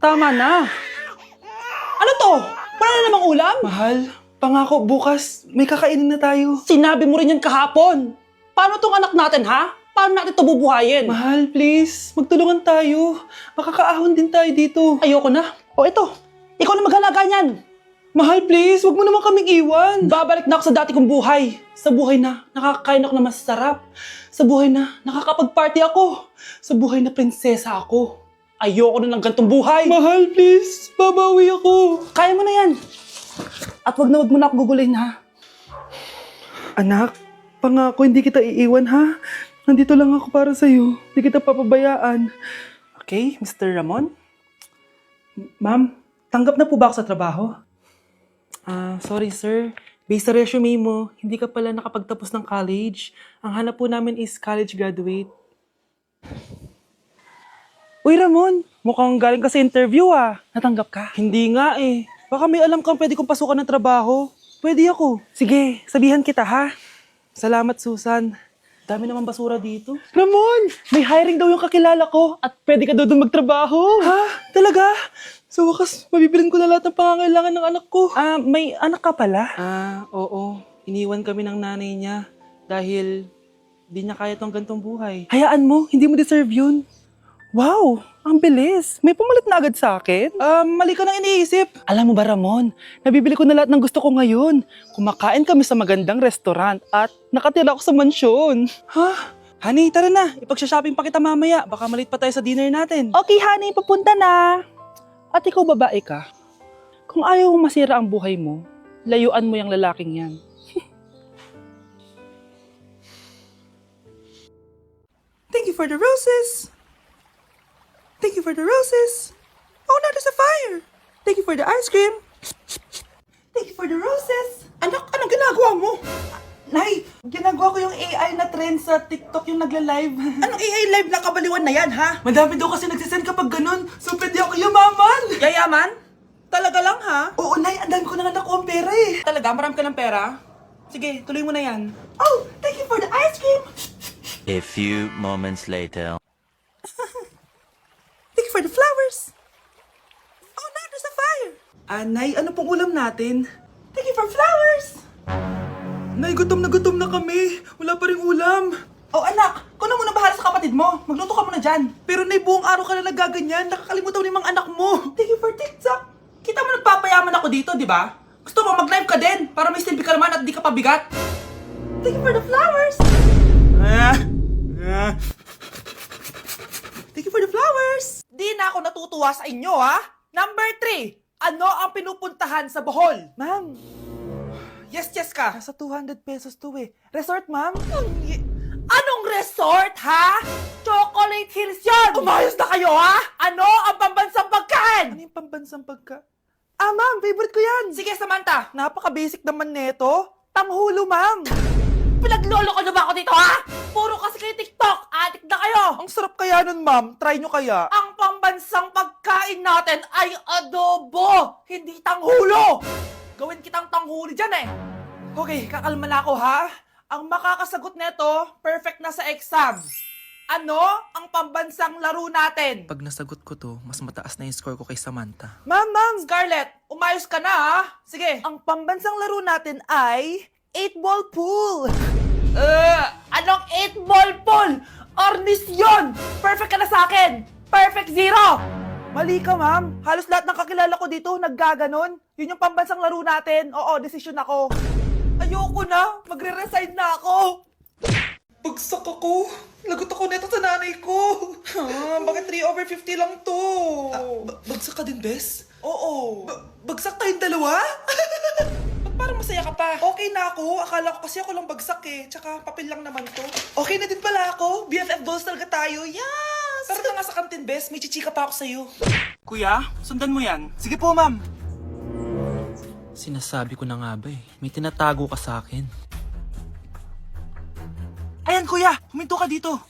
Tama na. Ano to? Wala na namang ulam? Mahal, pangako bukas may kakainin na tayo. Sinabi mo rin yan kahapon. Paano tong anak natin, ha? Paano natin ito bubuhayin? Mahal, please, magtulungan tayo. Makakaahon din tayo dito. Ayoko na. O ito, ikaw na maghalaga niyan. Mahal, please, wag mo naman kaming iwan. Babalik na ako sa dati kong buhay. Sa buhay na nakakakain ako na masarap. Sa buhay na nakakapag-party ako. Sa buhay na prinsesa ako. Ayoko na ng gantong buhay. Mahal, please, babawi ako. Kaya mo na yan. At wag mo na ako gugulin, ha? Anak, pangako hindi kita iiwan ha. Nandito lang ako para sa'yo. Hindi kita papabayaan. Okay, Mr. Ramon? Ma'am, tanggap na po ba ako sa trabaho? Sorry sir. Based sa resume mo, hindi ka pala nakapagtapos ng college. Ang hanap po namin is college graduate. Uy Ramon, mukhang galing ka sa interview ah. Natanggap ka? Hindi nga eh. Baka may alam kang pwede kong pasukan ng trabaho. Pwede ako. Sige, sabihan kita ha. Salamat Susan. Dami naman basura dito. Ramon, may hiring daw yung kakilala ko at pwede ka daw doon magtrabaho. Ha? Talaga? Sa wakas, mabibilin ko na lahat ng pangangailangan ng anak ko. May anak ka pala? Oo. Iniwan kami ng nanay niya dahil di niya kaya tong gantong buhay. Hayaan mo, hindi mo deserve yun. Wow, ang bilis. May pumalit na agad sa akin? Mali ka nang iniisip. Alam mo ba, Ramon, nabibili ko na lahat ng gusto ko ngayon. Kumakain kami sa magandang restaurant at nakatira ako sa mansyon. Ha? Honey, tara na. Ipag-shopping pa kita mamaya. Baka malit pa tayo sa dinner natin. Okay, honey, papunta na. At ikaw babae ka. Kung ayaw mong masira ang buhay mo, layuan mo yung lalaking yan. Thank you for the roses. Thank you for the roses. Oh, no, there's a fire. Thank you for the ice cream. Thank you for the roses. Anak, anong ginagawa mo? Nay, ginagawa ko yung AI na trend sa TikTok yung nagla-live. Anong AI live na kabaliwan na yan, ha? Madami daw kasi nagsisend kapag ganun, so pwede ako yumaman. Yayaman? Talaga lang, ha? Oo, Nay, ang dami ko na nga nakuha ang pera eh. Talaga? Marami ka ng pera? Sige, tuloy mo na yan. Oh, thank you for the ice cream. A few moments later. Thank you for the flowers. Oh, no, there's a fire. Nay, ano pong ulam natin? Thank you for flowers. Nay, gutom na kami. Wala pa ring ulam. Oh, anak, kung na muna bahala sa kapatid mo. Magluto ka muna dyan. Pero Nay, buong araw ka na nagaganyan. Nakakalimutan mo yung mga anak mo. Thank you for TikTok. Kita mo nagpapayaman ako dito, di ba? Gusto mo mag-live ka din para may silbi ka naman at di ka pabigat. Thank you for the flowers. Thank you for the flowers. Di na ako natutuwa sa inyo, ha? Number 3, ano ang pinupuntahan sa Bohol? Ma'am, Yes ka. nasa 200 pesos to eh. Resort, ma'am? Anong resort, ha? Chocolate Hills yun! Umayos na kayo, ha? Ano ang pambansang Ano pagkain? yung pambansang pagka... Ma'am, favorite ko yan. Sige, Samantha. Napaka-basic naman neto. Tanghulo, ma'am. Pinaglolo ko na ba ako dito, ha? Puro kasi kayo TikTok. Adik na kayo. Ang sarap kaya nun, ma'am. Try nyo kaya. Ang pambansang pagkain natin ay adobo, hindi tanghulo. Gawin kitang tanghuli dyan eh. Okay, kakalma na ako ha. Ang makakasagot neto, perfect na sa exam. Ano ang pambansang laro natin? Pag nasagot ko to, mas mataas na yung score ko kay Samantha. Ma'am. Scarlett, umayos ka na ha. Sige. Ang pambansang laro natin ay 8-ball pool. Anong 8-ball pool? Ornis yun! Perfect ka na sa akin! Perfect 0! Mali ka, ma'am. Halos lahat ng kakilala ko dito naggaganon. Yun yung pambansang laro natin. Oo, desisyon ako. Ayoko na! Magre-resign na ako! Bagsak ako. Lagot ako neto sa nanay ko. Bakit 3/50 lang to? Bagsak ka din, bes? Oo. Bagsak tayong dalawa? Ba't parang masaya ka pa? Okay na ako. Akala ko kasi ako lang bagsak eh. Tsaka papel lang naman to. Okay na din pala ako. BFF goals talaga tayo. Yes! Tara na nga sa kantin, bes. May chichika pa ako sa'yo. Kuya, sundan mo yan. Sige po, ma'am. Sinasabi ko na nga ba eh, may tinatago ka sa akin. Ayan, kuya. Huminto ka dito.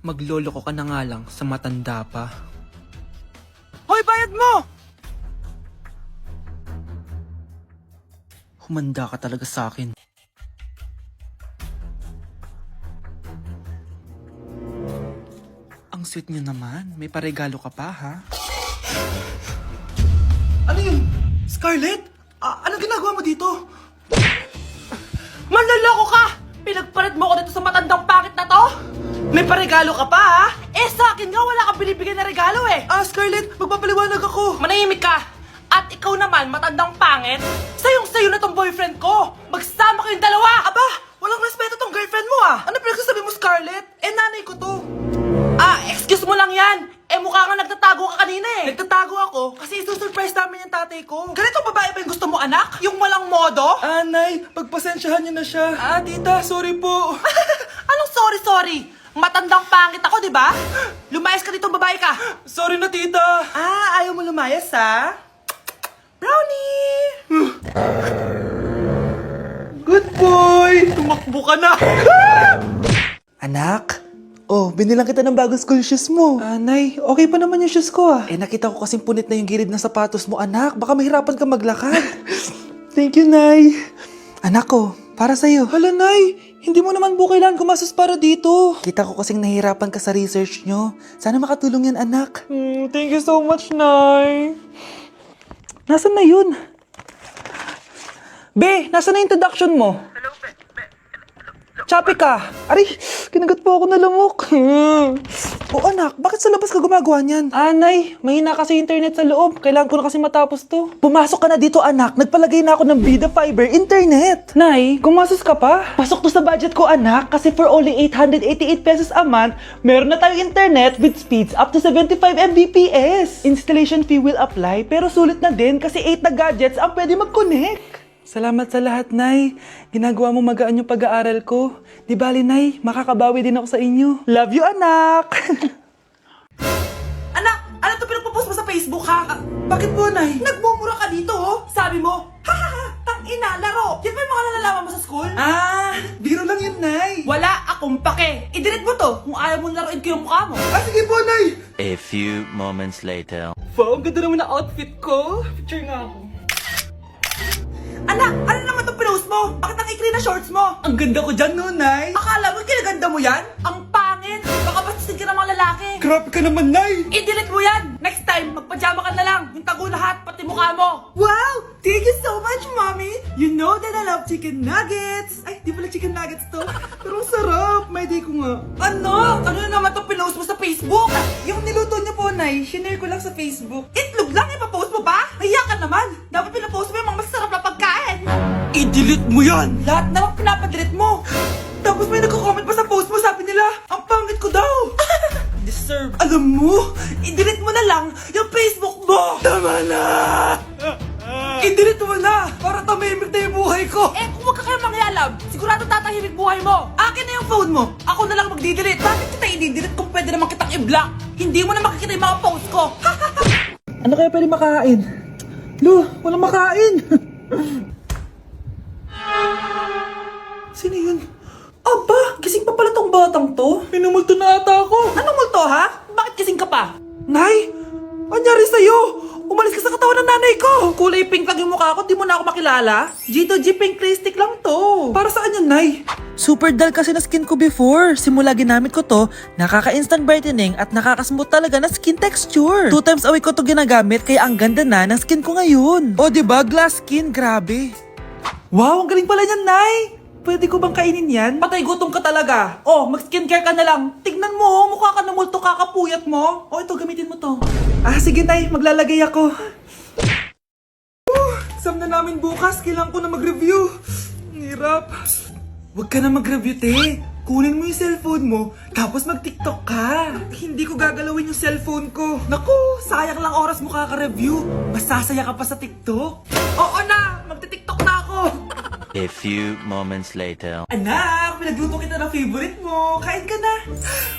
Maglolo ko ka na nga lang sa matanda pa. Hoy, bayad mo! Humanda ka talaga sa akin. Ang sweet nyo naman. May paregalo ka pa, ha? Ano yun? Scarlett? Anong ginagawa mo dito? Manloloko ka! Pinagpalit mo ko dito sa matandang pangit na to? May paregalo ka pa, ha? Eh, sa akin nga, wala kang binibigyan na regalo, eh. Scarlett, magpapaliwanag ako. Manahimik ka! At ikaw naman, matandang pangit, sayong-sayo na tong boyfriend ko! Magsama kayong dalawa! Aba, walang respeto tong girlfriend mo Ano pinagsasabi mo, Scarlett? Nanay ko to. Excuse mo lang yan! Eh, mukha kang nagtatago ka kanina, eh. Nagtatago ako kasi isusurprise namin yung tatay ko. Ganitong babae ba yung gusto mo, anak? Yung walang modo? Nay, pagpasensyahan niyo na siya. Tita, sorry po. Anong sorry? Matandang pangit ako, di ba? Lumayas ka dito, babae ka! Sorry na, tita. Ayaw mo lumayas, ha? Brownie! Good boy! Tumakbo ka na! Anak, binilang kita ng bagong school shoes mo. Nay, okay pa naman yung shoes ko nakita ko kasing punit na yung gilid ng sapatos mo, anak. Baka mahirapan ka maglakad. Thank you, Nay. Anak ko, para sa'yo. Hala, Nay, hindi mo naman po kailangan gumastos para dito. Kita ko kasing nahihirapan ka sa research nyo. Sana makatulong yan, anak. Thank you so much, Nay. Nasaan na yun? Be, nasaan na introduction mo? Choppy ka! Aray, kinagat po ako na lamok. Anak, bakit sa labas ka gumagawa niyan? Nay, mahina kasi internet sa loob. Kailangan ko na kasi matapos to. Pumasok ka na dito, anak. Nagpalagay na ako ng Bida Fiber Internet. Nay, gumasos ka pa? Pasok to sa budget ko, anak. Kasi for only 888 pesos a month, meron na tayong internet with speeds up to 75 Mbps. Installation fee will apply, pero sulit na din kasi 8 na gadgets ang pwede mag-connect. Salamat sa lahat, Nay. Ginagawa mo magaan yung pag-aaral ko. Di bali, Nay, makakabawi din ako sa inyo. Love you, anak! Anak, ano to pinagpo-post mo sa Facebook, ha? Bakit po, Nay? Nagmumura ka dito, oh. Sabi mo, tang-ina, laro. Yan ba yung mga nalalaman mo sa school? Biro lang yun, Nay. Wala akong pake. I-delete mo to kung ayaw mo laruin ko yung mukha mo. Sige po, Nay. A few moments later. Wow, ang ganda naman na outfit ko. Picture nga ako. Anak, ano naman itong pinost mo? Bakit ang ikli na shorts mo? Ang ganda ko dyan, no, Nay? Akala mo kinaganda mo yan? Ang pangit. Baka bastusin ka ng mga lalaki. Grabe ka naman, Nay. I-delete mo yan. Next time, magpajama ka na lang. Yung tago lahat, pati mukha mo. Wow! Thank you so much, Mommy! You know that I love chicken nuggets! Ay, di pala chicken nuggets to. Pero ang sarap! May day ko nga. Ano? Ano na naman itong pinost mo sa Facebook? Yung niluto niyo po, Nay, shinare ko lang sa Facebook. Itlog lang ipapost mo ba? Hiya ka naman. Dapat pinapost mo yung mga masarap na pagkain. I-delete mo yan. Lahat na lang pinapadelete mo. Tapos may nagko-comment pa sa post mo, sabi nila, ang pangit ko daw! Deserve. Alam mo, I-delete mo na lang yung Facebook mo. tama na! I-delete mo na! Para tamimik na yung buhay ko! Eh, kung wag ka kayo mangyalab, sigurado tatahimik buhay mo. Akin na yung phone mo. Ako na lang magdi-delete. Bakit kita i-delete kung pwede naman kitang i-block? Hindi mo na makikita yung mga post ko. Ano kaya pwede makain? Lo, walang makain! Sino yun? Aba, gising pa pala tong batang to. Minumulto na ata ako. Anong multo, ha? Bakit kasing ka pa? Nay, anyari sa'yo? Umalis ka sa katawan ng nanay ko. Kulay pink lang yung mukha ko, di mo na ako makilala. Gito G pink lipstick lang to. Para saan yan, Nay? Super dull kasi na skin ko before. Simula ginamit ko to, nakaka-instant brightening at nakaka-smooth talaga na skin texture. 2 times a week ko to ginagamit kaya ang ganda na ng skin ko ngayon. O diba, glass skin, grabe. Wow, ang galing pala niyan, Nay. Pwede ko bang kainin yan? Patay gutom ka talaga. Oh, mag-skincare ka na lang. Tignan mo, mukha ka na multo kakapuyat mo. O ito, gamitin mo to. Sige, Nay, maglalagay ako. Exam na namin bukas, kailangan ko na mag-review. Ang hirap. Huwag ka na mag-review, te. Kunin mo yung cellphone mo, tapos mag-TikTok ka. Hindi ko gagalawin yung cellphone ko. Naku, sayang lang oras mo kaka-review. Masasaya ka pa sa TikTok. Oo na, magti-tiktok na ako. A few moments later. Anak, pinagluto kita ng favorite mo. Kain ka na.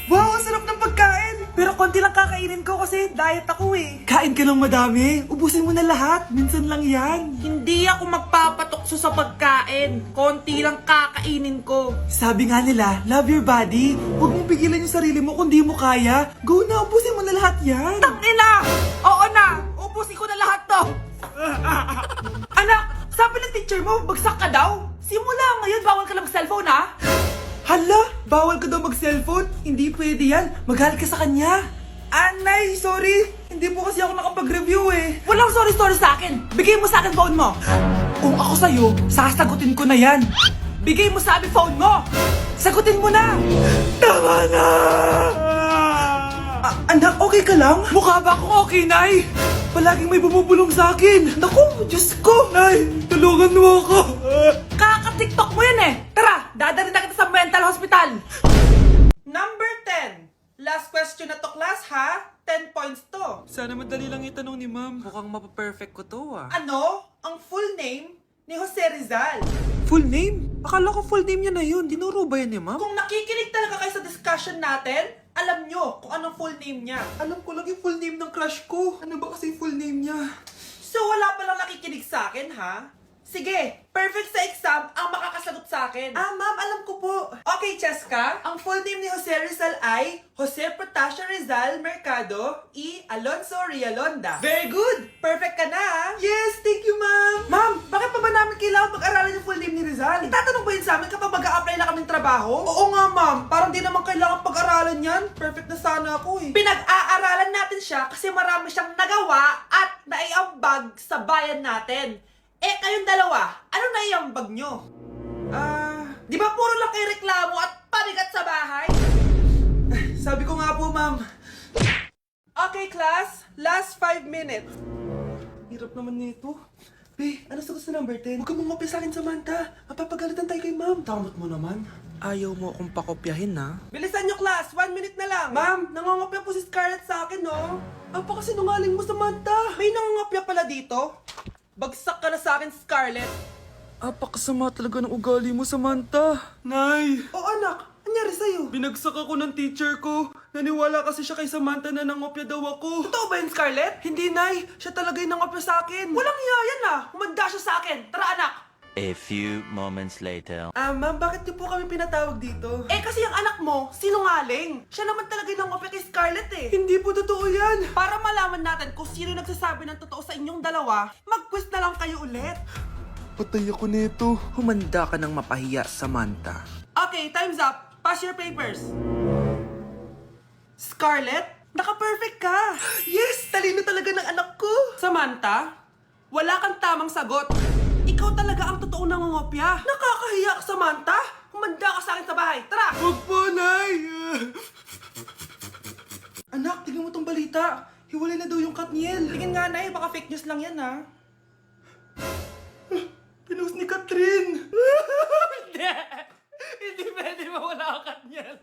Wow, ang sarap ng pagkain. Pero konti lang kakainin ko kasi diet ako eh. Kain ka ng madami. Ubusin mo na lahat. Minsan lang yan. Hindi ako magpapatukso sa pagkain. Konti lang kakainin ko. Sabi nga nila, love your body. Huwag mong pigilan yung sarili mo kung di mo kaya. Go na, ubusin mo na lahat yan. Tangina! Oo na! Ubusin ko na lahat to! Anak, sabi ng teacher mo, bagsak ka daw? Simula ngayon, bawal ka lang mag-cellphone, ha? Hala, Bawal ka daw mag-cellphone? Hindi pwede yan. Magalit ka sa kanya. Nay, sorry. Hindi po kasi ako nakapag-review eh. Walang sorry-sorry sa akin. Bigay mo sa akin phone mo. Kung ako sa'yo, sasagutin ko na yan. Bigay mo sa akin phone mo. Sagutin mo na. Tama na! Anak, okay ka lang? Mukha ba akong okay, Nay? Palaging may bumubulong sa akin. Naku, Diyos ko. Nay, tulungan mo ako. Kaka-tiktok mo yan eh. Tara, dadalhin na kita sa mental hospital. Number 10. Last question na to, class, ha? 10 points to. Sana madali lang itanong ni ma'am. Mukhang mapaperfect ko to ah. Ano ang full name ni Jose Rizal? Full name? Akala ko full name niya na yun. Dinuro ba yan ni ma'am? Kung nakikinig talaga kayo sa discussion natin, alam nyo kung anong full name niya. Alam ko lang yung full name ng crush ko. Ano ba kasi yung full name niya? So wala palang nakikinig sa akin, ha? Sige, perfect sa exam ang makakasagot sa akin. Ma'am, alam ko po. Okay, Cheska, ang full name ni Jose Rizal ay Jose Protasio Rizal Mercado y Alonso Rialonda. Very good! Perfect ka na, ha? Yes, thank you, ma'am. Ma'am, bakit pa ba namin kailangan pag-aralan yung full name ni Rizal? Itatanong ba yun sa amin kapag mag-a-apply na kaming trabaho? Oo nga, ma'am. Parang di naman kailangan pag-aralan yan. Perfect na sana ako eh. Pinag-aaralan natin siya kasi marami siyang nagawa at naiambag sa bayan natin. Eh, kayong dalawa, ano naiambag nyo? Di ba puro lang kayo reklamo at pabigat sa bahay? Sabi ko nga po, ma'am. Okay, class. Last 5 minutes. Hirap naman nito. Be, ano sagot sa number 10? Huwag ka mong sa akin, Samantha. Mapapagalitan tayo kay ma'am. Tamot mo naman. Ayaw mo akong pakopyahin ha? Bilisan nyo, class. 1 minute na lang. Ma'am, nangangopya po si Scarlett sa akin, no? Apakasinungaling mo, Samantha. May nangangopya pala dito. Bagsak ka na sa akin, Scarlett. Apakasama talaga ng ugali mo, Samantha. Nay, O anak, anyari sa'yo? binagsak ako ng teacher ko. Naniwala kasi siya kay Samantha na nangopya daw ako. Totoo ba yun, Scarlett? Hindi, Nay. Siya talaga yung nangopya sa akin. Walang iya yan ah. Humanda siya sa akin. Tara, anak. A few moments later. Ma'am, bakit niyo po kami pinatawag dito? Eh kasi yung anak mo, sinungaling. Siya naman talaga yung nangopya kay Scarlett eh. Hindi po totoo yan. Para malaman natin kung sino nagsasabi ng totoo sa inyong dalawa, mag-quiz na lang kayo ulit. Patay ako nito. Humanda ka ng mapahiya, Samantha. Okay, time's up. Pass your papers. Scarlett, naka-perfect ka. Yes! Talino talaga ng anak ko. Samantha, wala kang tamang sagot. Ikaw talaga ang totoong nangungopya. Nakakahiya ka, Samantha. Humanda ka sa akin sa bahay. Tara! Huwag po, Nay. Anak, tignan mo tong balita. Hiwalay na daw yung Katniel. Tingin nga, Nay. Baka fake news lang yan, ha? Pinost ni Catherine. Hindi! Hindi pwede mawala ang Katniel.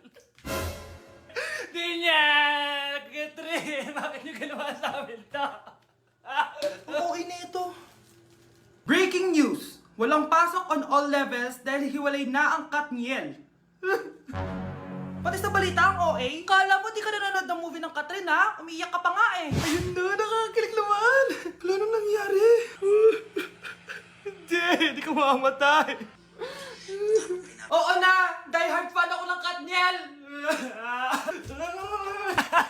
Hindi niya! Catherine, bakit niyo ginawa sa amin to? Okay na ito. Breaking news! Walang pasok on all levels dahil hiwalay na ang Katniel. Pati sa balita ang OA, kala mo di ka nanonood ng movie ng Catherine, ha? Umiiyak ka pa nga eh. Ayun na, nakakakilig naman. Wala nang nangyari. Hindi ka mamamatay. Oo na! Die hard fan ako ng Katniel!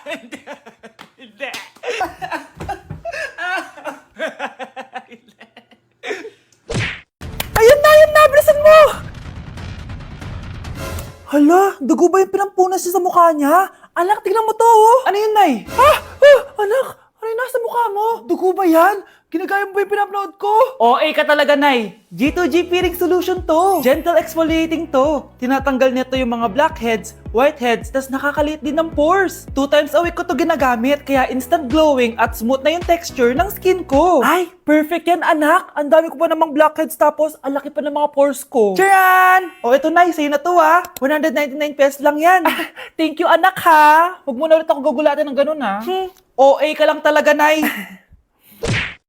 Hindi. Hindi. Ayun na! Bilisan mo! Hala, dugo ba yung pinampunas niya sa mukha niya? Anak, tignan mo to, oh! Ano yun, Nay? Anak! Ano yung nasa mukha mo? Dugo ba yan? Ginagaya mo ba yung pinupload ko? OA ka talaga, Nay. G2G peeling solution to. Gentle exfoliating to. Tinatanggal nito yung mga blackheads, whiteheads, tas nakakaliit din ng pores. 2 times a week ko to ginagamit, kaya instant glowing at smooth na yung texture ng skin ko. Ay, perfect yan, anak! Ang dami ko pa namang blackheads tapos ang laki pa ng mga pores ko. Charan! O ito, Nay, sa'yo na to, ha. 199 pesos lang yan. Thank you, anak, ha! Huwag mo na ulit ako gagulatin ng ganun, ha? OA ka lang talaga, Nay.